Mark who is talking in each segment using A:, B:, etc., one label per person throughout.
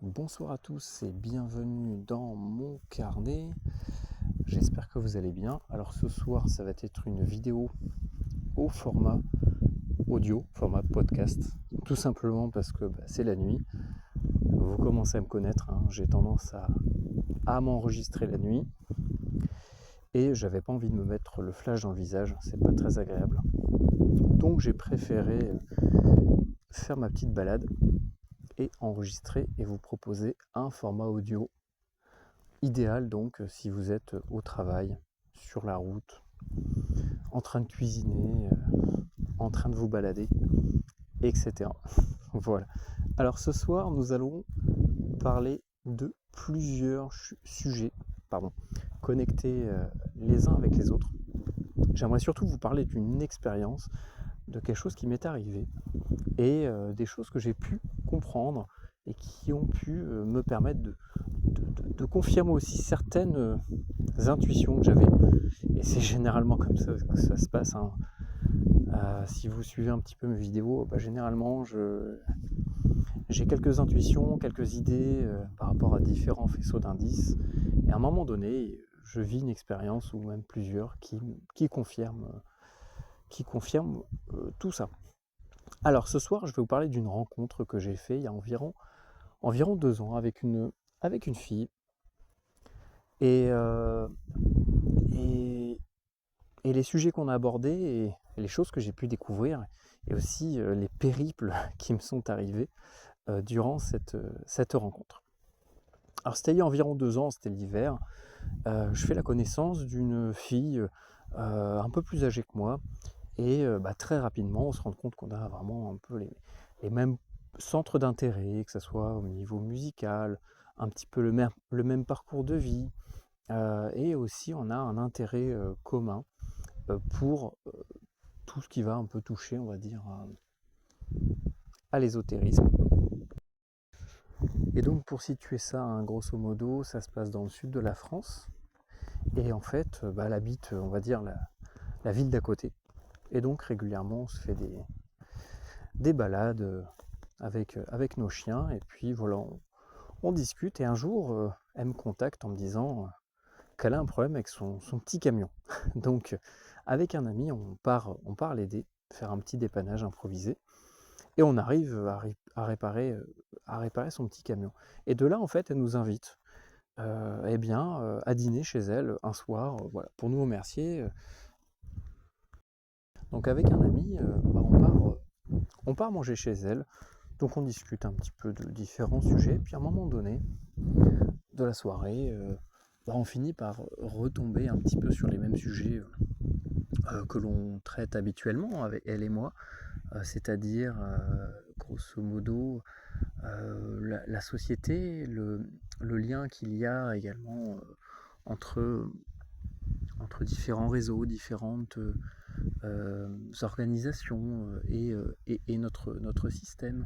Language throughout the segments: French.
A: Bonsoir à tous et bienvenue dans mon carnet. J'espère que vous allez bien. Alors ce soir, ça va être une vidéo au format audio, format podcast. Tout simplement parce que c'est la nuit. Vous commencez à me connaître, hein. J'ai tendance à m'enregistrer la nuit. Et j'avais pas envie de me mettre le flash dans le visage, c'est pas très agréable. Donc j'ai préféré faire ma petite balade et enregistrer et vous proposer un format audio idéal donc si vous êtes au travail, sur la route, en train de cuisiner, en train de vous balader, etc. Voilà. Alors ce soir, nous allons parler de plusieurs sujets connectés les uns avec les autres. J'aimerais surtout vous parler d'une expérience, de quelque chose qui m'est arrivé et des choses que j'ai pu comprendre et qui ont pu me permettre de confirmer aussi certaines intuitions que j'avais. Et c'est généralement comme ça que ça se passe, hein. Si vous suivez un petit peu mes vidéos, généralement j'ai quelques intuitions, quelques idées par rapport à différents faisceaux d'indices. Et à un moment donné, je vis une expérience ou même plusieurs qui confirment tout ça. Alors ce soir, je vais vous parler d'une rencontre que j'ai faite il y a environ 2 ans avec une fille. Et, euh, et, et les sujets qu'on a abordés et les choses que j'ai pu découvrir et aussi les périples qui me sont arrivés durant cette rencontre. Alors c'était il y a environ 2 ans, c'était l'hiver. Je fais la connaissance d'une fille un peu plus âgée que moi et très rapidement on se rend compte qu'on a vraiment un peu les mêmes centres d'intérêt, que ce soit au niveau musical, un petit peu le même parcours de vie et aussi on a un intérêt commun pour tout ce qui va un peu toucher, on va dire, à l'ésotérisme. Et donc pour situer ça, hein, grosso modo, ça se passe dans le sud de la France. Et en fait, elle habite, on va dire, la ville d'à côté. Et donc régulièrement, on se fait des balades avec nos chiens. Et puis voilà, on discute. Et un jour, elle me contacte en me disant qu'elle a un problème avec son petit camion. Donc avec un ami, on part l'aider, faire un petit dépannage improvisé. Et on arrive à réparer son petit camion. Et de là, en fait, elle nous invite à dîner chez elle un soir, voilà, pour nous remercier. Donc avec un ami, on part manger chez elle. Donc on discute un petit peu de différents sujets. Puis à un moment donné de la soirée, on finit par retomber un petit peu sur les mêmes sujets que l'on traite habituellement avec elle et moi, c'est-à-dire grosso modo la société, le lien qu'il y a également entre, entre différents réseaux, différentes organisations et notre système.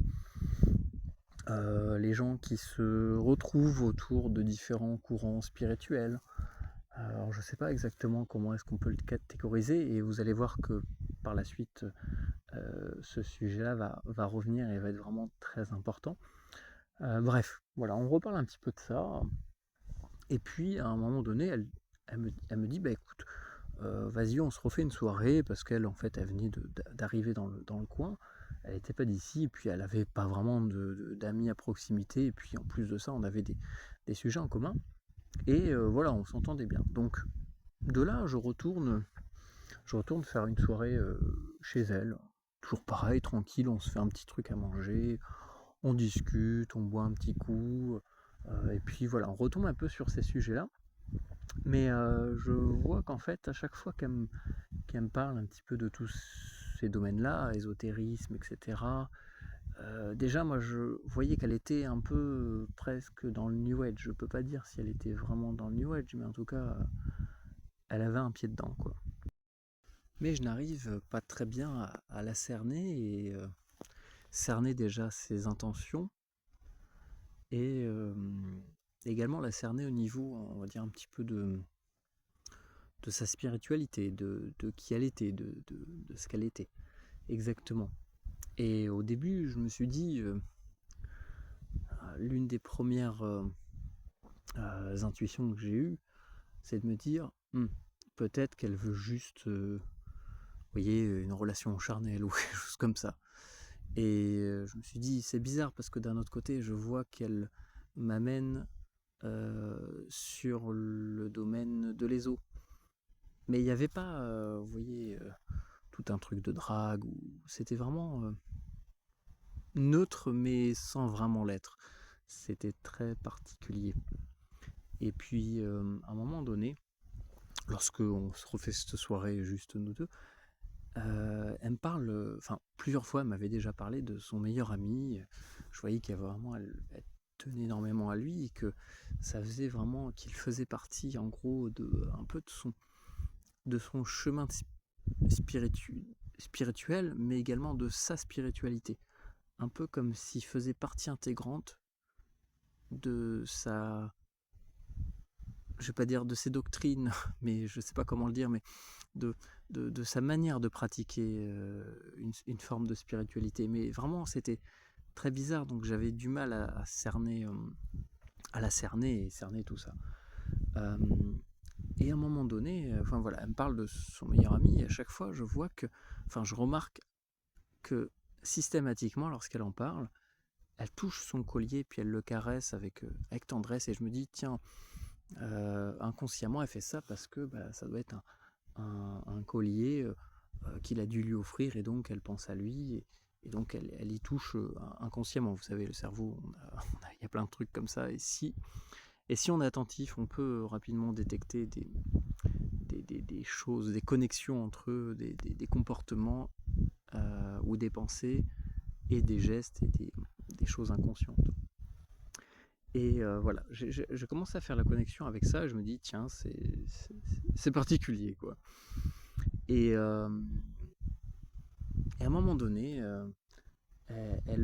A: Les gens qui se retrouvent autour de différents courants spirituels. Alors je ne sais pas exactement comment est-ce qu'on peut le catégoriser et vous allez voir que par la suite ce sujet-là va revenir et va être vraiment très important. Bref, voilà, on reparle un petit peu de ça. Et puis à un moment donné, elle me dit écoute, vas-y, on se refait une soirée, parce qu'elle, en fait, elle venait d'arriver dans le coin, elle n'était pas d'ici, et puis elle n'avait pas vraiment d'amis à proximité, et puis en plus de ça, on avait des sujets en commun, et voilà, on s'entendait bien. Donc de là, je retourne faire une soirée chez elle, toujours pareil, tranquille, on se fait un petit truc à manger, on discute, on boit un petit coup, et puis voilà, on retombe un peu sur ces sujets-là, mais je vois qu'en fait, à chaque fois qu'elle me parle un petit peu de tous ces domaines-là, ésotérisme, etc. Déjà, moi, je voyais qu'elle était un peu presque dans le New Age. Je peux pas dire si elle était vraiment dans le New Age, mais en tout cas, elle avait un pied dedans, quoi. Mais je n'arrive pas très bien à la cerner et cerner déjà ses intentions et également la cerner au niveau, on va dire, un petit peu de sa spiritualité, de qui elle était, de ce qu'elle était, exactement. Et au début, je me suis dit, l'une des premières intuitions que j'ai eues, c'est de me dire, peut-être qu'elle veut juste, vous voyez, une relation charnelle ou quelque chose comme ça. Et je me suis dit, c'est bizarre parce que d'un autre côté, je vois qu'elle m'amène sur le domaine de l'ESO. Mais il n'y avait pas, vous voyez, tout un truc de drague. C'était vraiment neutre, mais sans vraiment l'être. C'était très particulier. Et puis, à un moment donné, lorsque on se refait cette soirée juste nous deux, elle me parle, enfin plusieurs fois elle m'avait déjà parlé de son meilleur ami. Je voyais qu'elle vraiment elle tenait énormément à lui et que ça faisait vraiment qu'il faisait partie en gros de un peu de son chemin spirituel, mais également de sa spiritualité. Un peu comme s'il faisait partie intégrante de sa, je vais pas dire de ses doctrines, mais je sais pas comment le dire, mais de sa manière de pratiquer une forme de spiritualité. Mais vraiment, c'était très bizarre, donc j'avais du mal à cerner, à la cerner et cerner tout ça. Et à un moment donné, enfin voilà, elle me parle de son meilleur ami, et à chaque fois, je vois que, enfin, je remarque que systématiquement, lorsqu'elle en parle, elle touche son collier, puis elle le caresse avec tendresse, et je me dis, tiens, inconsciemment, elle fait ça parce que ça doit être un collier qu'il a dû lui offrir, et donc elle pense à lui, et donc elle y touche inconsciemment. Vous savez, le cerveau, il y a plein de trucs comme ça, et si on est attentif, on peut rapidement détecter des choses, des connexions entre eux, des comportements ou des pensées et des gestes et des choses inconscientes. Et voilà, je commence à faire la connexion avec ça, et je me dis, tiens, c'est particulier, quoi. Et à un moment donné, elle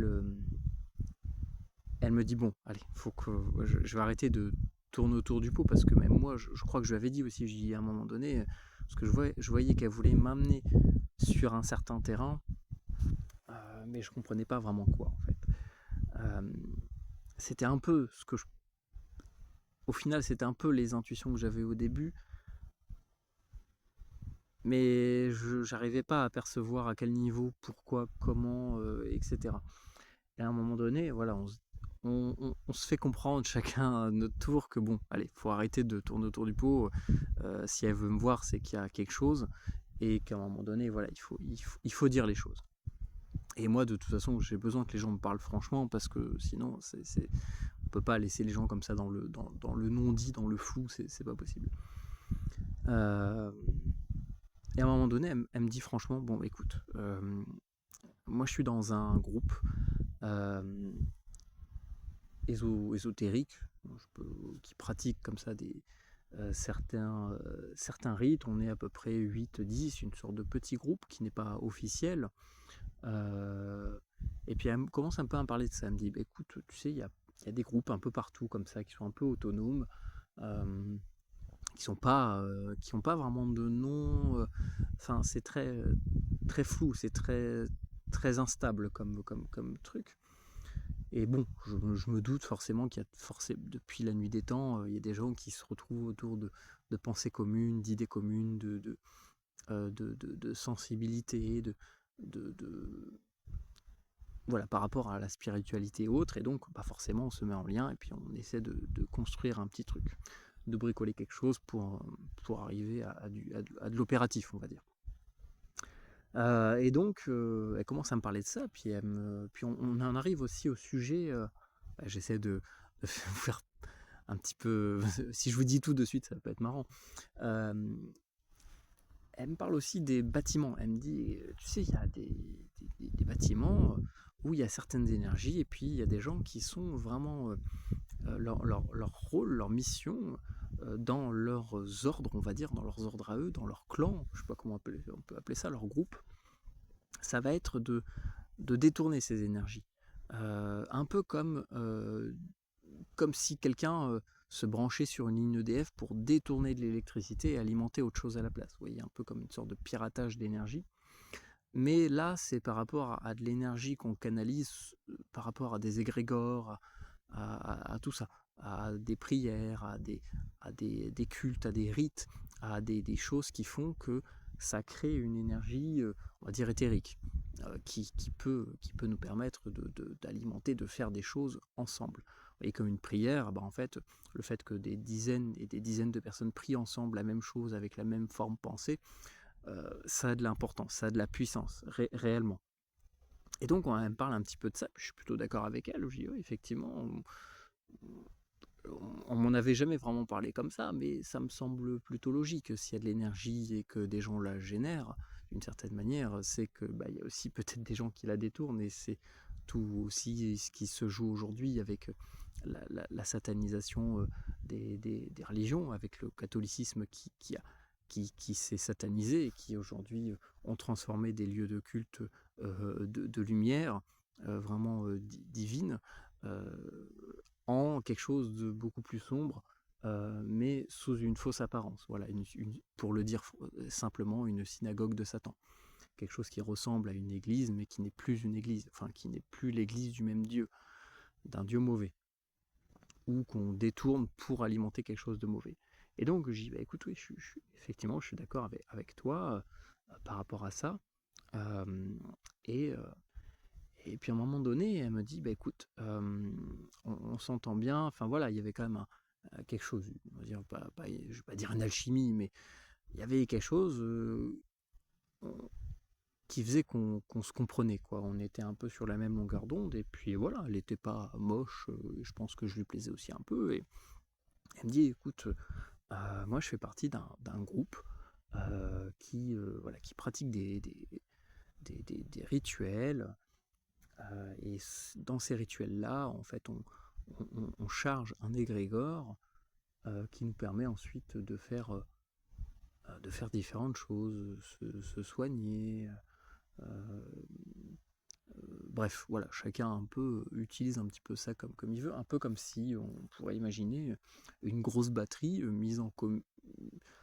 A: me dit, bon, allez, faut que je vais arrêter de tourner autour du pot, parce que même moi, je crois que je lui avais dit aussi, je dis à un moment donné, parce que je voyais qu'elle voulait m'amener sur un certain terrain, mais je comprenais pas vraiment quoi, en fait. C'était un peu au final, c'était un peu les intuitions que j'avais au début, mais je n'arrivais pas à percevoir à quel niveau, pourquoi, comment, etc. Et à un moment donné, voilà, on se fait comprendre chacun à notre tour que bon, allez, faut arrêter de tourner autour du pot. Si elle veut me voir, c'est qu'il y a quelque chose, et qu'à un moment donné, voilà, il faut dire les choses. Et moi, de toute façon, j'ai besoin que les gens me parlent franchement, parce que sinon, on peut pas laisser les gens comme ça dans le non-dit, dans le flou, c'est pas possible. Et à un moment donné, elle me dit franchement, bon, écoute, moi je suis dans un groupe ésotérique qui pratique comme ça certains rites. On est à peu près 8-10, une sorte de petit groupe qui n'est pas officiel. Et puis elle commence un peu à me parler de ça. Elle me dit, écoute, tu sais, il y a des groupes un peu partout comme ça qui sont un peu autonomes, qui n'ont pas vraiment de nom. Enfin, c'est très flou, c'est très instable comme truc. Et bon, je me doute forcément qu'il y a depuis la nuit des temps, il y a des gens qui se retrouvent autour de pensées communes, d'idées communes, de sensibilité, voilà, par rapport à la spiritualité et autres. Et donc, forcément, on se met en lien et puis on essaie de construire un petit truc, de bricoler quelque chose pour arriver à de l'opératif, on va dire. Et donc, elle commence à me parler de ça, puis on en arrive aussi au sujet. J'essaie de vous faire un petit peu. Si je vous dis tout de suite, ça peut être marrant. Elle me parle aussi des bâtiments. Elle me dit, tu sais, il y a des bâtiments où il y a certaines énergies, et puis il y a des gens qui sont vraiment leur rôle, leur mission, dans leurs ordres, on va dire, dans leurs ordres à eux, dans leur clan, je sais pas comment on peut appeler ça, leur groupe, ça va être de détourner ces énergies. Un peu comme si quelqu'un se branchait sur une ligne EDF pour détourner de l'électricité et alimenter autre chose à la place. Vous voyez, un peu comme une sorte de piratage d'énergie. Mais là, c'est par rapport à de l'énergie qu'on canalise, par rapport à des égrégores, à tout ça, à des prières, des cultes, à des rites, à des choses qui font que ça crée une énergie, on va dire éthérique, qui peut nous permettre d'alimenter, de faire des choses ensemble. Et comme une prière, bah en fait, le fait que des dizaines et des dizaines de personnes prient ensemble la même chose avec la même forme pensée, ça a de l'importance, ça a de la puissance, réellement. Et donc, elle me parle un petit peu de ça, je suis plutôt d'accord avec elle. Je dis, oui, effectivement, on m'en avait jamais vraiment parlé comme ça, mais ça me semble plutôt logique. S'il y a de l'énergie et que des gens la génèrent, d'une certaine manière, c'est que bah, il y a aussi peut-être des gens qui la détournent, et c'est tout aussi ce qui se joue aujourd'hui avec la satanisation des religions, avec le catholicisme qui s'est satanisé et qui aujourd'hui ont transformé des lieux de culte de lumière vraiment divine euh, en quelque chose de beaucoup plus sombre, mais sous une fausse apparence. Voilà, pour le dire simplement, une synagogue de Satan. Quelque chose qui ressemble à une église, mais qui n'est plus une église, enfin qui n'est plus l'église du même Dieu, d'un Dieu mauvais, ou qu'on détourne pour alimenter quelque chose de mauvais. Et donc, j'ai dit, bah, écoute, oui, effectivement, je suis d'accord avec toi par rapport à ça. Euh, et, euh, et puis à un moment donné, elle me dit, bah écoute, on s'entend bien. Enfin voilà, il y avait quand même quelque chose, on va dire, je ne vais pas dire une alchimie, mais il y avait quelque chose qui faisait qu'on se comprenait, quoi. On était un peu sur la même longueur d'onde, et puis voilà, elle n'était pas moche, je pense que je lui plaisais aussi un peu. Et elle me dit, écoute, moi je fais partie d'un groupe voilà, qui pratique des rituels. Et dans ces rituels-là, en fait, on charge un égrégore qui nous permet ensuite de faire différentes choses, se soigner. euh, Bref, voilà, chacun un peu utilise un petit peu ça comme il veut, un peu comme si on pourrait imaginer une grosse batterie mise en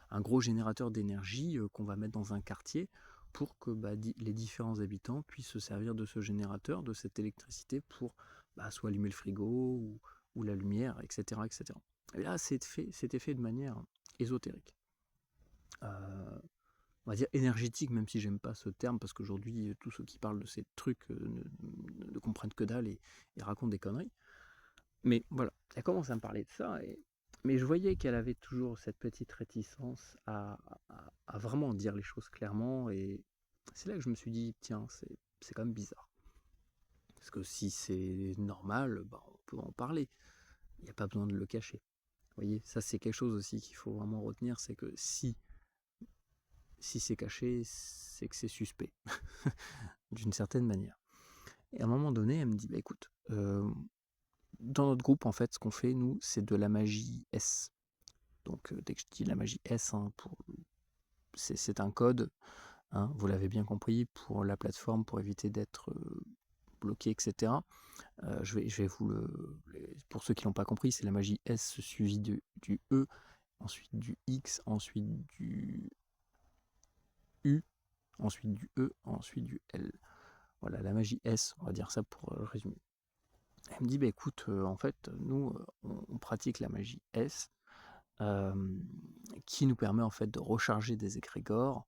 A: un gros générateur d'énergie qu'on va mettre dans un quartier pour que bah, les différents habitants puissent se servir de ce générateur, de cette électricité pour bah, soit allumer le frigo ou la lumière, etc., etc. Et là, c'était fait de manière ésotérique. On va dire énergétique, même si j'aime pas ce terme, parce qu'aujourd'hui, tous ceux qui parlent de ces trucs ne comprennent que dalle et racontent des conneries. Mais voilà, elle commence à me parler de ça, mais je voyais qu'elle avait toujours cette petite réticence à vraiment dire les choses clairement, et c'est là que je me suis dit, tiens, c'est quand même bizarre. Parce que si c'est normal, bah, on peut en parler, il n'y a pas besoin de le cacher. Vous voyez, ça c'est quelque chose aussi qu'il faut vraiment retenir, c'est que si c'est caché, c'est que c'est suspect, d'une certaine manière. Et à un moment donné, elle me dit, bah écoute, dans notre groupe, en fait, ce qu'on fait, nous, c'est de la magie S. Donc, dès que je dis la magie S, hein, c'est un code, hein, vous l'avez bien compris, pour la plateforme, pour éviter d'être bloqué, etc. Je vais vous pour ceux qui l'ont pas compris, c'est la magie S suivi du E, ensuite du X, ensuite du U, ensuite du E, ensuite du L. Voilà, la magie S, on va dire ça pour résumer. Elle me dit, bah écoute, en fait, nous, on pratique la magie S, euh, qui nous permet en fait de recharger des égrégores,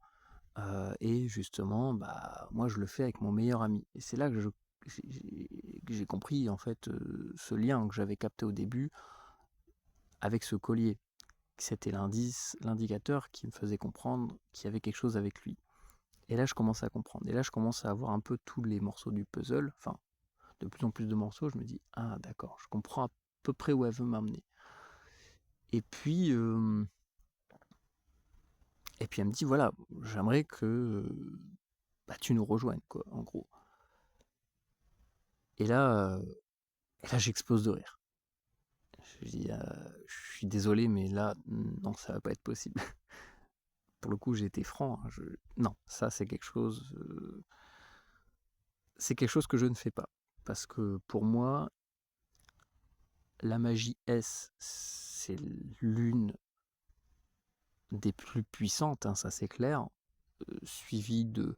A: et justement, bah, moi je le fais avec mon meilleur ami. Et c'est là que j'ai compris en fait ce lien que j'avais capté au début avec ce collier. C'était l'indicateur qui me faisait comprendre qu'il y avait quelque chose avec lui. Et là, je commence à comprendre. Et là, je commence à avoir un peu tous les morceaux du puzzle. Enfin, de plus en plus de morceaux. Je me dis, ah d'accord, je comprends à peu près où elle veut m'amener. Et puis, elle me dit, voilà, j'aimerais que bah, tu nous rejoignes, quoi, en gros. Et là, j'explose de rire. Je dis, je suis désolé, mais là, non, ça va pas être possible. Pour le coup, j'ai été franc. Hein, non, ça, c'est quelque chose que je ne fais pas. Parce que pour moi, la magie S, c'est l'une des plus puissantes, hein, ça c'est clair, suivie de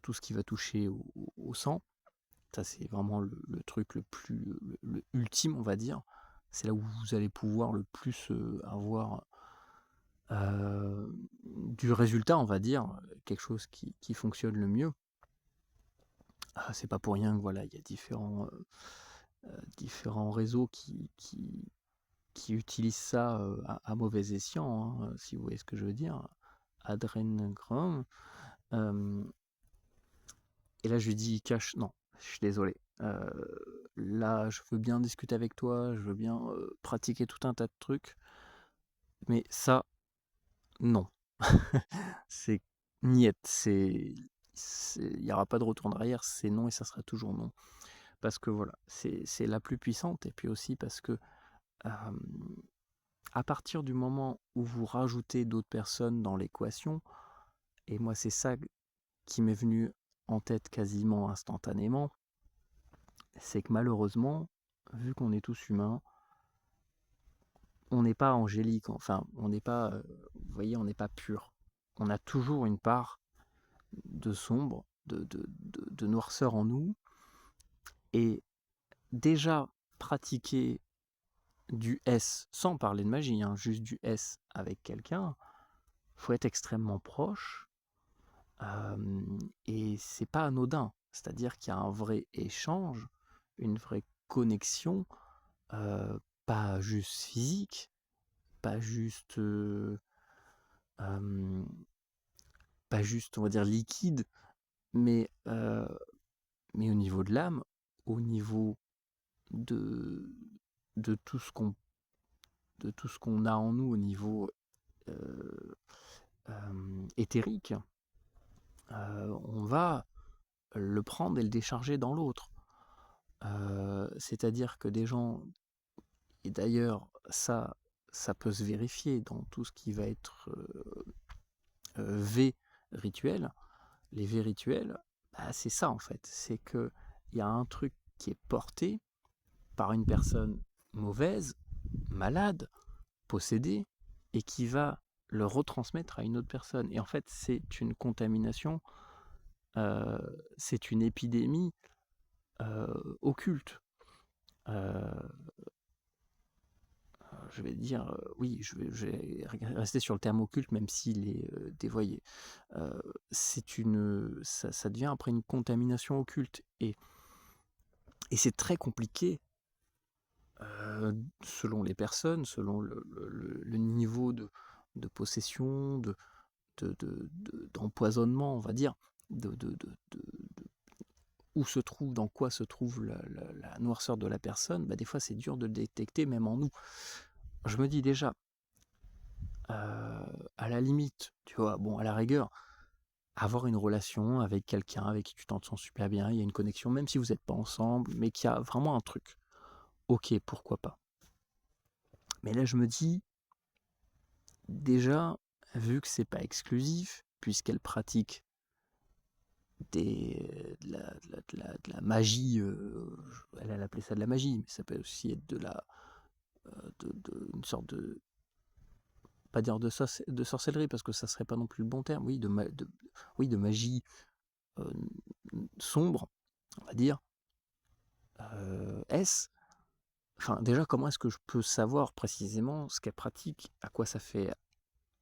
A: tout ce qui va toucher au sang. Ça, c'est vraiment le truc le plus le ultime, on va dire. C'est là où vous allez pouvoir le plus avoir du résultat, on va dire, quelque chose qui fonctionne le mieux. C'est pas pour rien que voilà, il y a différents réseaux qui utilisent ça à mauvais escient, hein, si vous voyez ce que je veux dire. Adrenochrome. Et là, je lui dis, Cash, non, je suis désolé. Là, je veux bien discuter avec toi, je veux bien pratiquer tout un tas de trucs, mais ça, non. C'est niet, il n'y aura pas de retour en arrière, c'est non et ça sera toujours non. Parce que voilà, c'est la plus puissante, et puis aussi parce que à partir du moment où vous rajoutez d'autres personnes dans l'équation, et moi c'est ça qui m'est venu en tête quasiment instantanément, c'est que malheureusement, vu qu'on est tous humains, on n'est pas angélique, enfin, on n'est pas, vous voyez, on n'est pas pur. On a toujours une part de sombre, de noirceur en nous, et déjà pratiquer du S, sans parler de magie, hein, juste du S avec quelqu'un, faut être extrêmement proche, et c'est pas anodin. C'est-à-dire qu'il y a un vrai échange, une vraie connexion, pas juste physique, pas juste, pas juste, on va dire, liquide, mais, mais au niveau de l'âme, au niveau de, de tout ce qu'on de tout ce qu'on a en nous au niveau éthérique, on va le prendre et le décharger dans l'autre. C'est-à-dire que des gens, et d'ailleurs ça peut se vérifier dans tout ce qui va être V rituel, les V rituels, bah, c'est ça en fait, c'est que il y a un truc qui est porté par une personne mauvaise, malade, possédée, et qui va le retransmettre à une autre personne. Et en fait, c'est une contamination, c'est une épidémie occulte. Euh, je vais dire, oui, je vais rester sur le terme occulte, même s'il est dévoyé. Ça devient après une contamination occulte. Et c'est très compliqué, selon les personnes, selon le niveau de possession, d'empoisonnement, on va dire, où se trouve, dans quoi se trouve la noirceur de la personne. Bah, des fois c'est dur de le détecter, même en nous. Je me dis déjà, à la limite, tu vois, bon, à la rigueur, avoir une relation avec quelqu'un avec qui tu t'en sens super bien, il y a une connexion, même si vous n'êtes pas ensemble, mais qu'il y a vraiment un truc. Ok, pourquoi pas. Mais là, je me dis, déjà, vu que c'est pas exclusif, puisqu'elle pratique de la magie, elle appelait ça de la magie, mais ça peut aussi être une sorte de, pas dire de sorcellerie, parce que ça serait pas non plus le bon terme, oui, oui, de magie euh, sombre, on va dire. Est-ce Enfin, déjà, comment est-ce que je peux savoir précisément ce qu'elle pratique, à quoi ça fait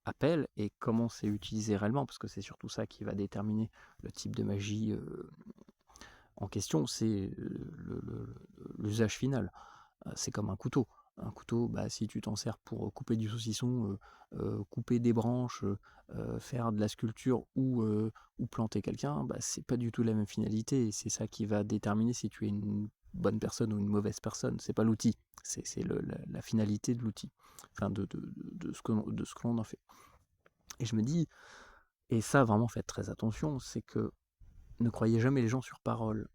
A: appel et comment c'est utilisé réellement, parce que c'est surtout ça qui va déterminer le type de magie en question, c'est l'usage final. C'est comme un couteau. Un couteau, bah, si tu t'en sers pour couper du saucisson, couper des branches, faire de la sculpture ou planter quelqu'un, bah, c'est pas du tout la même finalité. Et c'est ça qui va déterminer si tu es une bonne personne ou une mauvaise personne. C'est pas l'outil, c'est la finalité de l'outil, enfin de ce que l'on en fait. Et je me dis, et ça vraiment faites très attention, c'est que ne croyez jamais les gens sur parole.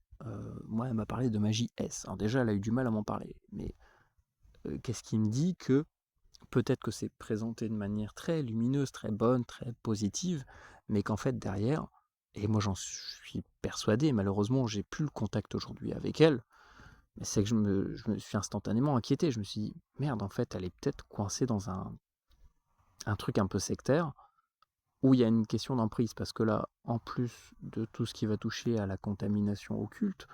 A: Moi, elle m'a parlé de magie S. Alors déjà, elle a eu du mal à m'en parler, mais qu'est-ce qui me dit que peut-être que c'est présenté de manière très lumineuse, très bonne, très positive, mais qu'en fait derrière, et moi j'en suis persuadé, malheureusement j'ai plus le contact aujourd'hui avec elle, mais c'est que je me suis instantanément inquiété, je me suis dit, merde, en fait elle est peut-être coincée dans un truc un peu sectaire, où il y a une question d'emprise, parce que là, en plus de tout ce qui va toucher à la contamination occulte,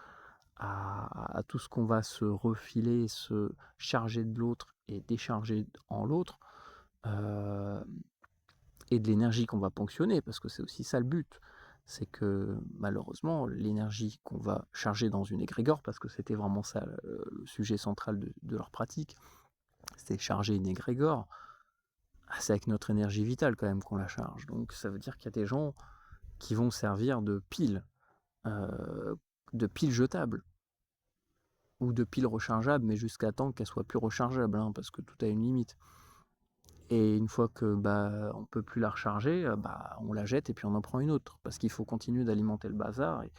A: à tout ce qu'on va se refiler, se charger de l'autre et décharger en l'autre, heu et de l'énergie qu'on va ponctionner, parce que c'est aussi ça le but. C'est que malheureusement, l'énergie qu'on va charger dans une égrégore, parce que c'était vraiment ça le sujet central de leur pratique, c'était charger une égrégore, c'est avec notre énergie vitale quand même qu'on la charge. Donc ça veut dire qu'il y a des gens qui vont servir euh, de piles jetables, ou de piles rechargeables, mais jusqu'à temps qu'elles soient plus rechargeables, hein, parce que tout a une limite. Et une fois que on peut plus la recharger, on la jette et puis on en prend une autre, parce qu'il faut continuer d'alimenter le bazar. Et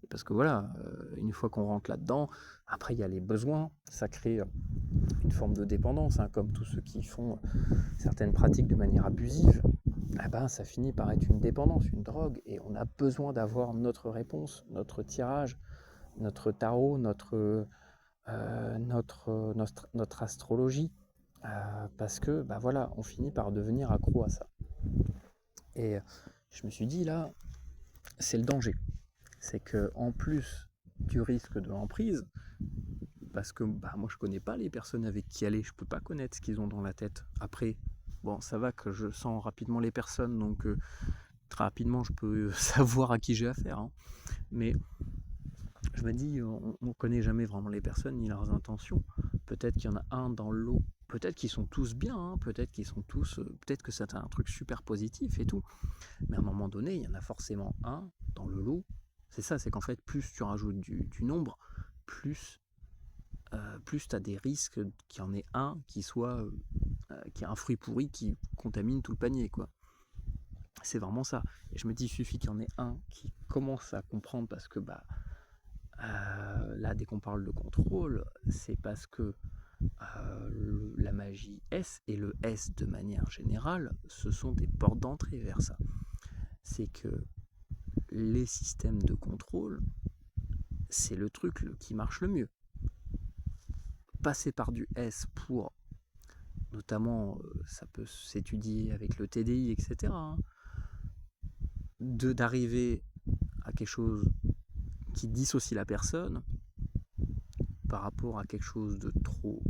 A: parce que voilà, une fois qu'on rentre là-dedans, après il y a les besoins, ça crée une forme de dépendance, hein, comme tous ceux qui font certaines pratiques de manière abusive. Ça finit par être une dépendance, une drogue, et on a besoin d'avoir notre réponse, notre tirage, notre tarot, notre astrologie, parce que voilà, on finit par devenir accro à ça. Et je me suis dit là, c'est le danger. C'est que en plus du risque de l'emprise, parce que moi je connais pas les personnes avec qui aller, je peux pas connaître ce qu'ils ont dans la tête. Après, bon, ça va que je sens rapidement les personnes, donc très rapidement je peux savoir à qui j'ai affaire, hein. Mais je me dis, on connaît jamais vraiment les personnes ni leurs intentions. Peut-être qu'il y en a un dans le lot, peut-être qu'ils sont tous bien, hein, peut-être qu'ils sont tous, peut-être que c'est un truc super positif et tout. Mais à un moment donné, il y en a forcément un dans le lot. C'est ça, c'est qu'en fait, plus tu rajoutes du nombre, plus, plus tu as des risques qu'il y en ait un qui a un fruit pourri qui contamine tout le panier, quoi. C'est vraiment ça. Et je me dis, il suffit qu'il y en ait un qui commence à comprendre, parce que là, dès qu'on parle de contrôle, c'est parce que la magie S et le S de manière générale, ce sont des portes d'entrée vers ça. C'est que les systèmes de contrôle, c'est le truc qui marche le mieux. Passer par du S pour, notamment, ça peut s'étudier avec le TDI, etc., hein, d'arriver à quelque chose qui dissocie la personne par rapport à quelque chose de trop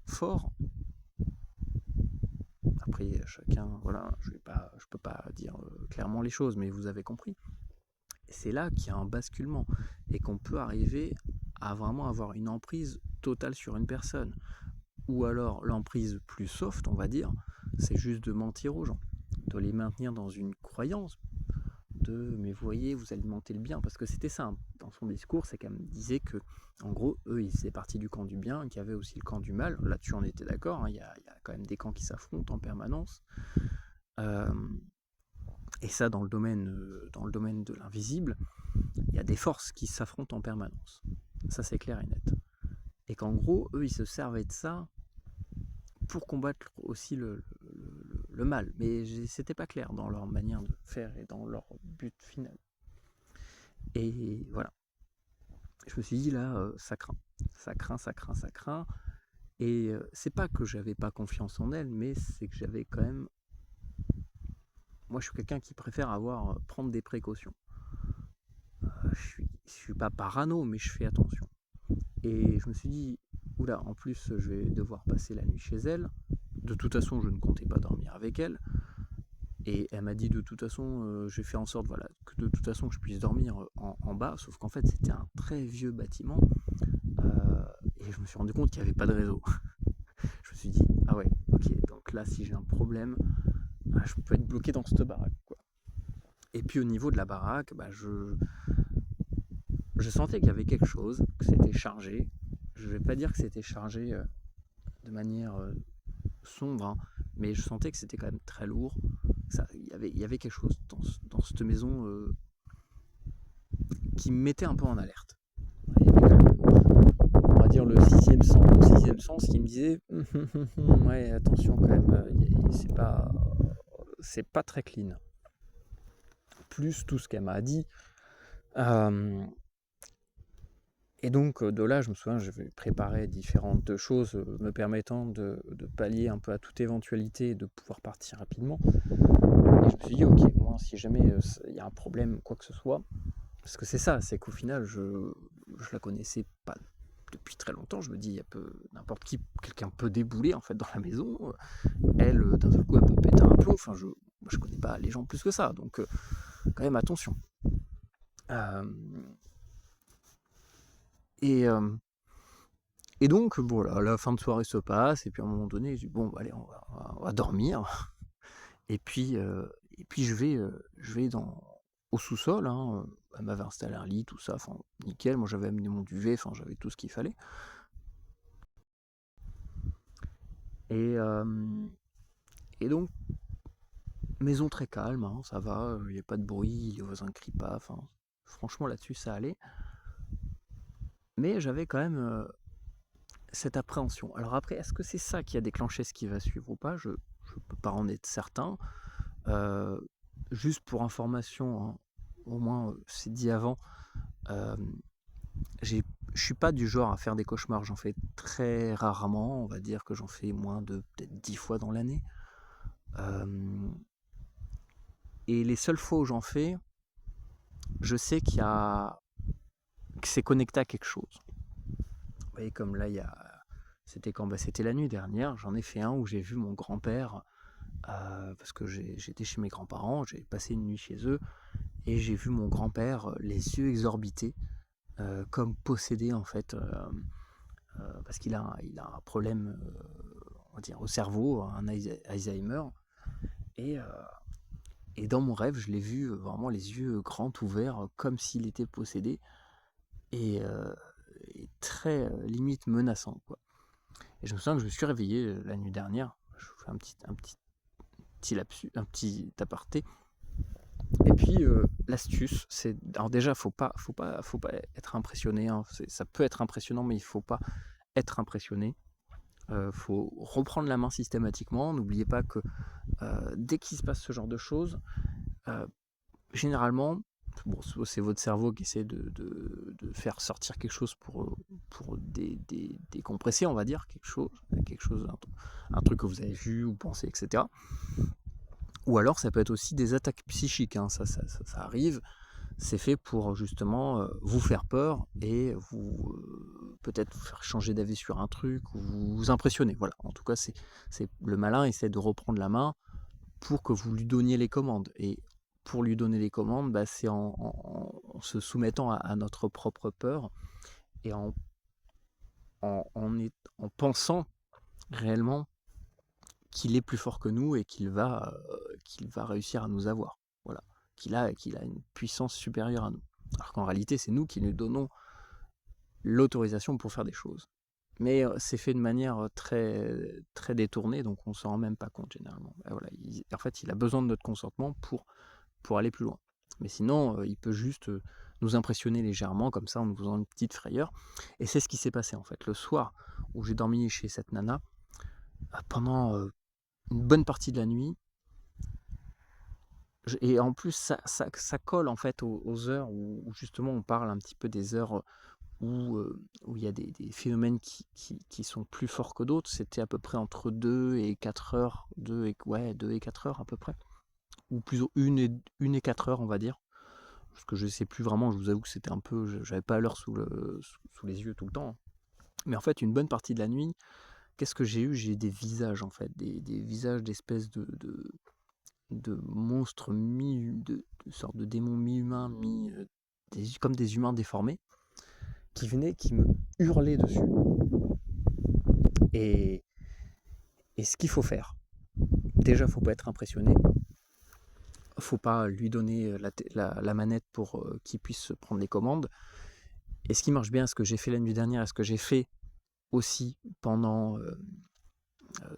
A: fort. Après, chacun, voilà, je peux pas dire clairement les choses, mais vous avez compris. Et c'est là qu'il y a un basculement et qu'on peut arriver à vraiment avoir une emprise totale sur une personne. Ou alors l'emprise plus soft, on va dire, c'est juste de mentir aux gens, de les maintenir dans une croyance mais vous voyez, vous alimentez le bien, parce que c'était ça, hein, dans son discours, c'est qu'elle me disait que, en gros, eux, ils faisaient partie du camp du bien, qu'il y avait aussi le camp du mal. Là-dessus, on était d'accord, hein, il y a quand même des camps qui s'affrontent en permanence. Euh, et ça, dans le domaine de l'invisible, il y a des forces qui s'affrontent en permanence. Ça, c'est clair et net. Et qu'en gros, eux, ils se servaient de ça pour combattre aussi le mal. Mais c'était pas clair dans leur manière de faire et dans leur but final. Et voilà. Je me suis dit là, ça craint. Ça craint, ça craint, ça craint. Et c'est pas que j'avais pas confiance en elle, mais c'est que j'avais quand même. Moi, je suis quelqu'un qui préfère prendre des précautions. Je suis pas parano, mais je fais attention. Et je me suis dit, oula, en plus, je vais devoir passer la nuit chez elle. De toute façon, je ne comptais pas dormir avec elle. Et elle m'a dit, de toute façon, je vais faire en sorte, voilà, que de toute façon, je puisse dormir en bas. Sauf qu'en fait, c'était un très vieux bâtiment. Et je me suis rendu compte qu'il n'y avait pas de réseau. Je me suis dit, ah ouais, ok, donc là, si j'ai un problème, je peux être bloqué dans cette baraque, quoi. Et puis au niveau de la baraque, je sentais qu'il y avait quelque chose, que c'était chargé. Je vais pas dire que c'était chargé de manière sombre, hein, mais je sentais que c'était quand même très lourd. Il y avait quelque chose dans cette maison qui me mettait un peu en alerte. Il y avait quand même, on va dire, le sixième sens qui me disait ouais, attention quand même, c'est pas très clean. Plus tout ce qu'elle m'a dit. Et donc de là, je me souviens, je vais préparer différentes choses me permettant de pallier un peu à toute éventualité et de pouvoir partir rapidement. Et je me suis dit, ok, moi, si jamais il y a un problème, quoi que ce soit, parce que c'est ça, c'est qu'au final, je la connaissais pas depuis très longtemps. Je me dis, n'importe qui, quelqu'un peut débouler en fait dans la maison. Elle, d'un seul coup, elle peut péter un plomb. Enfin, je connais pas les gens plus que ça, donc quand même attention. Euh, et, euh, et donc, voilà, la fin de soirée se passe, et puis à un moment donné, je dis, bon, allez, on va dormir. Et puis je vais au sous-sol, hein. Elle m'avait installé un lit, tout ça, enfin nickel. Moi j'avais amené mon duvet, enfin j'avais tout ce qu'il fallait. Et, euh, et donc maison très calme, hein, ça va, il n'y a pas de bruit, les voisins ne crient pas, enfin franchement là-dessus ça allait. Mais j'avais quand même cette appréhension. Alors après, est-ce que c'est ça qui a déclenché ce qui va suivre ou pas? Je ne peux pas en être certain. Euh, Juste pour information, hein, au moins c'est dit avant, euh, je suis pas du genre à faire des cauchemars, j'en fais très rarement, on va dire que j'en fais moins de peut-être 10 fois dans l'année. Et les seules fois où j'en fais, je sais que c'est connecté à quelque chose. Vous voyez, comme là, c'était quand? C'était la nuit dernière, j'en ai fait un où j'ai vu mon grand-père, parce que j'étais chez mes grands-parents, j'ai passé une nuit chez eux, et j'ai vu mon grand-père, les yeux exorbités, comme possédé en fait, parce qu'il a un problème, on va dire, au cerveau, un Alzheimer. Et, euh, et dans mon rêve, je l'ai vu vraiment les yeux grands ouverts, comme s'il était possédé, et, euh, et très limite menaçant, quoi. Et je me souviens que je me suis réveillé la nuit dernière. Je vous fais un petit lapsus, un petit aparté. Et puis l'astuce, c'est, alors déjà, faut pas être impressionné, hein. Ça peut être impressionnant, mais il faut pas être impressionné. Faut reprendre la main systématiquement. N'oubliez pas que dès qu'il se passe ce genre de choses, généralement, bon, c'est votre cerveau qui essaie de faire sortir quelque chose pour décompresser, on va dire, quelque chose, un truc que vous avez vu ou pensé, etc. Ou alors ça peut être aussi des attaques psychiques, hein. Ça arrive. C'est fait pour justement vous faire peur et vous peut-être vous faire changer d'avis sur un truc ou vous impressionner. Voilà. En tout cas, c'est le malin essaie de reprendre la main pour que vous lui donniez les commandes. Et pour lui donner les commandes, c'est en se soumettant à notre propre peur et en pensant réellement qu'il est plus fort que nous et qu'il va réussir à nous avoir. Voilà. Qu'il a une puissance supérieure à nous. Alors qu'en réalité, c'est nous qui lui donnons l'autorisation pour faire des choses. Mais c'est fait de manière très, très détournée, donc on ne s'en rend même pas compte généralement. Et voilà, en fait, il a besoin de notre consentement pour aller plus loin. Mais sinon, il peut juste nous impressionner légèrement, comme ça, en nous faisant une petite frayeur. Et c'est ce qui s'est passé, en fait. Le soir où j'ai dormi chez cette nana, pendant une bonne partie de la nuit, et en plus, ça colle, en fait, aux heures où justement on parle un petit peu des heures où il y a des phénomènes qui sont plus forts que d'autres. C'était à peu près entre 2 et 4 heures, 2 et 4 heures à peu près, ou plutôt 1 et 4 heures, on va dire, parce que je sais plus vraiment, je vous avoue que c'était un peu, j'avais pas l'heure sous les yeux tout le temps. Mais en fait, une bonne partie de la nuit, qu'est-ce que j'ai eu? J'ai eu des visages, en fait, des visages d'espèces de monstres, de sortes de démons mi-humains, comme des humains déformés, qui venaient, qui me hurlaient dessus. Et ce qu'il faut faire, déjà, faut pas être impressionné. Faut pas lui donner la manette pour qu'il puisse prendre les commandes. Et ce qui marche bien, ce que j'ai fait la nuit dernière, et ce que j'ai fait aussi pendant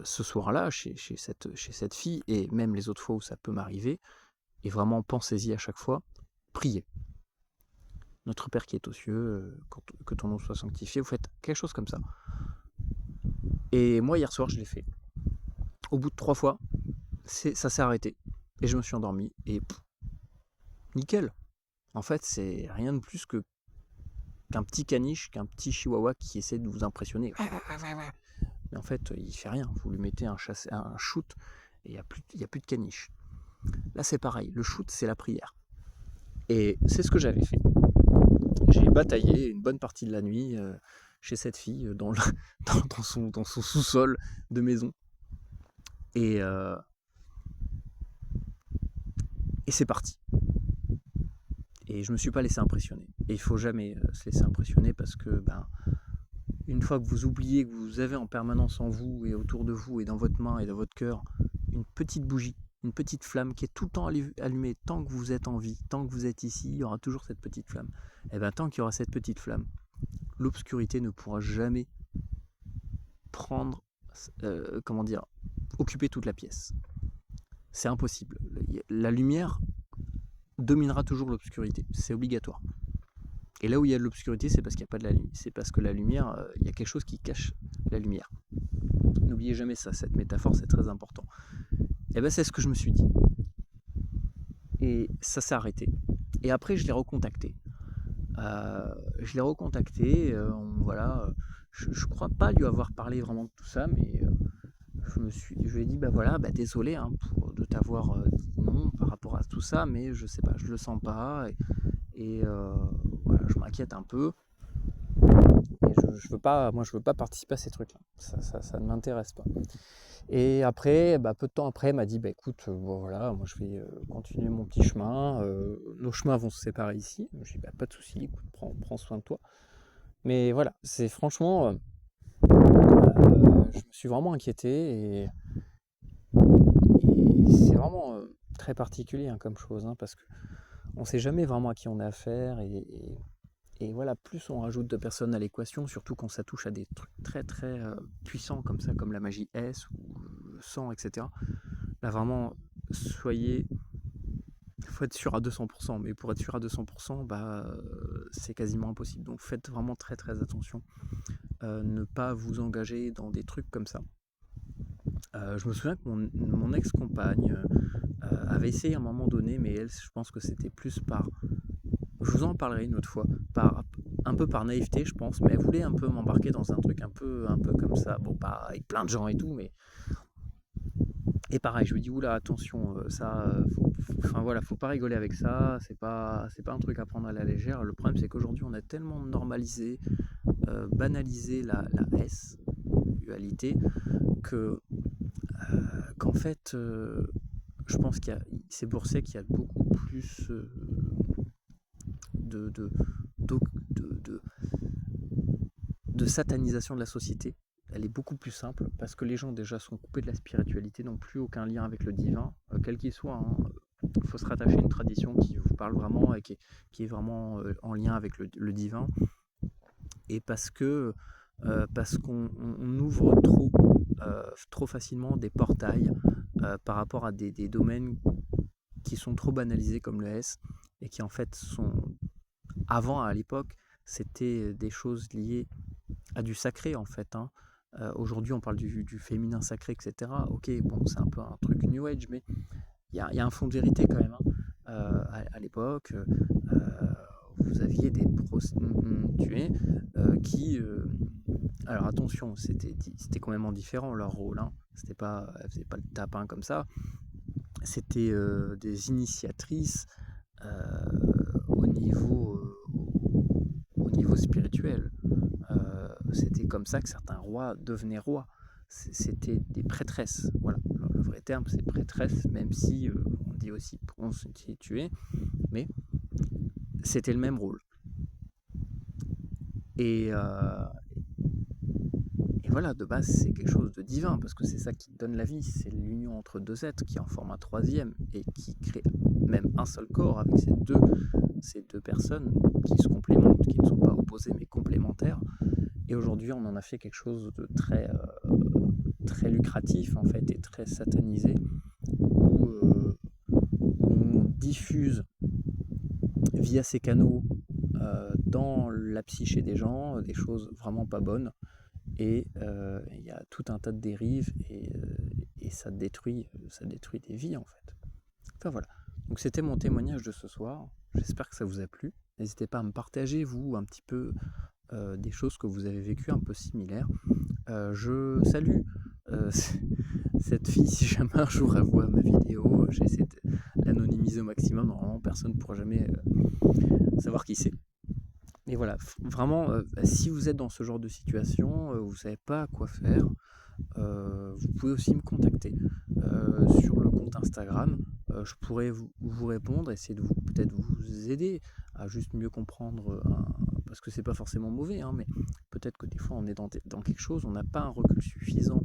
A: ce soir-là, chez cette fille, et même les autres fois où ça peut m'arriver, et vraiment pensez-y à chaque fois, priez. Notre Père qui est aux cieux, que ton nom soit sanctifié, vous faites quelque chose comme ça. Et moi, hier soir, je l'ai fait. Au bout de 3 fois, ça s'est arrêté. Et je me suis endormi. Et nickel. En fait, c'est rien de plus qu'un petit caniche, qu'un petit chihuahua qui essaie de vous impressionner. Mais en fait, il fait rien. Vous lui mettez un shoot et il n'y a plus de caniche. Là, c'est pareil. Le shoot, c'est la prière. Et c'est ce que j'avais fait. j'ai bataillé une bonne partie de la nuit chez cette fille dans son sous-sol de maison. Et, euh, et c'est parti. Et je me suis pas laissé impressionner. Et il faut jamais se laisser impressionner parce que une fois que vous oubliez que vous avez en permanence en vous et autour de vous et dans votre main et dans votre cœur une petite bougie, une petite flamme qui est tout le temps allumée, tant que vous êtes en vie, tant que vous êtes ici, il y aura toujours cette petite flamme. Et bien tant qu'il y aura cette petite flamme, l'obscurité ne pourra jamais prendre, occuper toute la pièce. C'est impossible. La lumière dominera toujours l'obscurité, c'est obligatoire. Et là où il y a de l'obscurité, c'est parce qu'il n'y a pas de la lumière. C'est parce que la lumière, il y a quelque chose qui cache la lumière. N'oubliez jamais ça, cette métaphore, c'est très important. Et bien c'est ce que je me suis dit. Et ça s'est arrêté. Et après, je l'ai recontacté. Voilà. Je crois pas lui avoir parlé vraiment de tout ça, mais je lui ai dit, désolé de t'avoir dit non par rapport à tout ça, mais je sais pas, je le sens pas, voilà, je m'inquiète un peu, et je veux pas participer à ces trucs-là, ça ne m'intéresse pas. Et après, peu de temps après, elle m'a dit, écoute, voilà, moi je vais continuer mon petit chemin, nos chemins vont se séparer ici. Je lui ai dit, pas de souci, écoute, prends soin de toi. Mais voilà, c'est franchement, je me suis vraiment inquiété, et c'est vraiment très particulier comme chose, parce qu'on ne sait jamais vraiment à qui on a affaire, et voilà, plus on rajoute de personnes à l'équation, surtout quand ça touche à des trucs très très puissants comme ça, comme la magie S ou le sang, etc. Là vraiment, il faut être sûr à 200%, mais pour être sûr à 200%, c'est quasiment impossible. Donc faites vraiment très très attention, ne pas vous engager dans des trucs comme ça. Je me souviens que mon ex-compagne avait essayé à un moment donné, mais elle, je pense que c'était plus par... Je vous en parlerai une autre fois, un peu par naïveté, je pense, mais elle voulait un peu m'embarquer dans un truc un peu comme ça, bon, pas avec plein de gens et tout, mais... Et pareil, je lui dis, oula, attention, faut pas rigoler avec ça, c'est pas un truc à prendre à la légère. Le problème, c'est qu'aujourd'hui, on a tellement normalisé, banalisé la S-dualité, qu'en fait, je pense c'est pour ça qu'il y a beaucoup plus de satanisation de la société. Elle est beaucoup plus simple parce que les gens déjà sont coupés de la spiritualité, n'ont plus aucun lien avec le divin, quel qu'il soit. Il faut se rattacher à une tradition qui vous parle vraiment et qui est vraiment en lien avec le divin. Et parce qu'on ouvre trop facilement des portails par rapport à des domaines qui sont trop banalisés comme le S, et qui en fait sont... Avant, à l'époque, c'était des choses liées à du sacré en fait. Aujourd'hui, on parle du féminin sacré, etc. Ok, bon, c'est un peu un truc New Age, mais il y a un fond de vérité quand même. À l'époque, vous aviez des prostituées qui... alors attention, c'était quand même différent leur rôle. Elles faisaient pas le tapin comme ça. C'était des initiatrices au niveau spirituel. C'était comme ça que certains rois devenaient rois. C'était des prêtresses. Voilà, le vrai terme c'est prêtresse, même si on dit aussi prostituée, mais c'était le même rôle. Et voilà, de base c'est quelque chose de divin, parce que c'est ça qui donne la vie, c'est l'union entre deux êtres qui en forme un troisième et qui crée même un seul corps avec ces deux personnes qui se complémentent, qui ne sont pas opposées mais complémentaires. Et aujourd'hui, on en a fait quelque chose de très, très lucratif en fait, et très satanisé, où on diffuse via ces canaux dans la psyché des gens des choses vraiment pas bonnes, et il y a tout un tas de dérives, et ça détruit des vies en fait. Enfin voilà. Donc c'était mon témoignage de ce soir. J'espère que ça vous a plu. N'hésitez pas à me partager, vous, un petit peu des choses que vous avez vécues un peu similaires. Je salue cette fille, si jamais un jour elle voit ma vidéo. J'ai essayé de l'anonymiser au maximum. Normalement, personne ne pourra jamais savoir qui c'est. Et voilà, vraiment, si vous êtes dans ce genre de situation, vous ne savez pas quoi faire, vous pouvez aussi me contacter sur le compte Instagram. Je pourrais vous répondre, essayer de peut-être vous aider à juste mieux comprendre, parce que c'est pas forcément mauvais, hein, mais peut-être que des fois on est dans quelque chose, on n'a pas un recul suffisant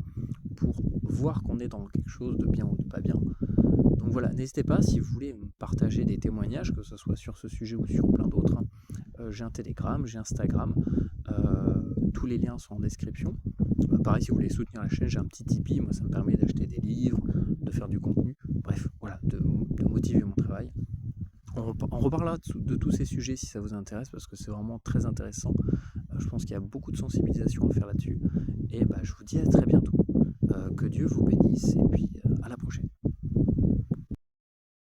A: pour voir qu'on est dans quelque chose de bien ou de pas bien. Donc voilà, n'hésitez pas si vous voulez me partager des témoignages, que ce soit sur ce sujet ou sur plein d'autres, hein. J'ai un Telegram, j'ai Instagram, tous les liens sont en description. Pareil, si vous voulez soutenir la chaîne, j'ai un petit Tipeee, moi ça me permet d'acheter des livres, de faire du contenu, bref, voilà, de motiver mon travail. On reparlera de tous ces sujets si ça vous intéresse, parce que c'est vraiment très intéressant. Je pense qu'il y a beaucoup de sensibilisation à faire là-dessus. Et je vous dis à très bientôt. Que Dieu vous bénisse, et puis à la prochaine.